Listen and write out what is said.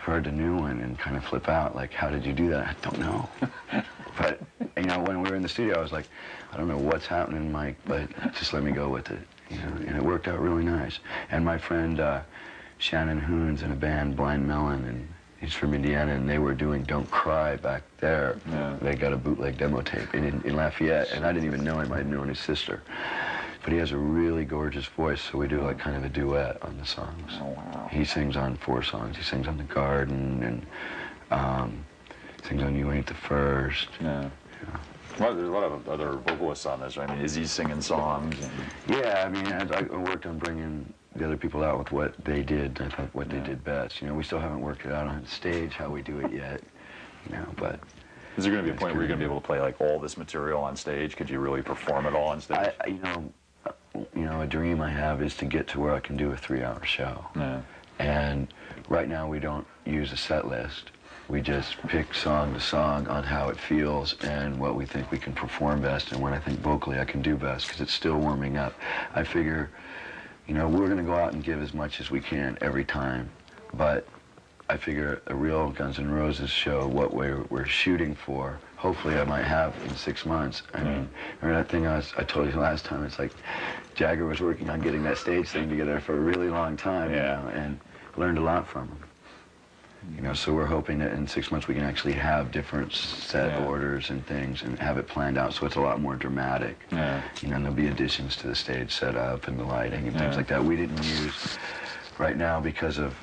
heard the new one and kind of flip out, like, how did you do that? I don't know. But, you know, when we were in the studio, I was like, I don't know what's happening, Mike, but just let me go with it, you know, and it worked out really nice. And my friend Shannon Hoon's in a band, Blind Melon, and he's from Indiana, and they were doing Don't Cry back there. Yeah. They got a bootleg demo tape in Lafayette, and I didn't even know him. I'd known his sister. But he has a really gorgeous voice, so we do like kind of a duet on the songs. Oh, wow. He sings on 4 songs. He sings on The Garden, and sings on You Ain't the First. Yeah. Yeah. Well, there's a lot of other vocalists on this, right? I mean, is he singing songs? Yeah, I mean, I worked on bringing the other people out with what they did. I thought what they did best. You know, we still haven't worked it out on stage how we do it yet. You know, but Is there going to be a point where you're going to be able to play like all this material on stage? Could you really perform it all on stage? You know, a dream I have is to get to where I can do a 3-hour show. Yeah. And right now we don't use a set list. We just pick song to song on how it feels and what we think we can perform best and what I think vocally I can do best, because it's still warming up. I figure, you know, we're going to go out and give as much as we can every time, but I figure a real Guns N' Roses show, what we're shooting for, hopefully I might have in 6 months. I mean, remember that thing I told you last time? It's like Jagger was working on getting that stage thing together for a really long time, you know, and learned a lot from him. You know, so we're hoping that in 6 months we can actually have different set orders and things and have it planned out so it's a lot more dramatic. Yeah. You know, and there'll be additions to the stage setup and the lighting and things like that we didn't use right now because of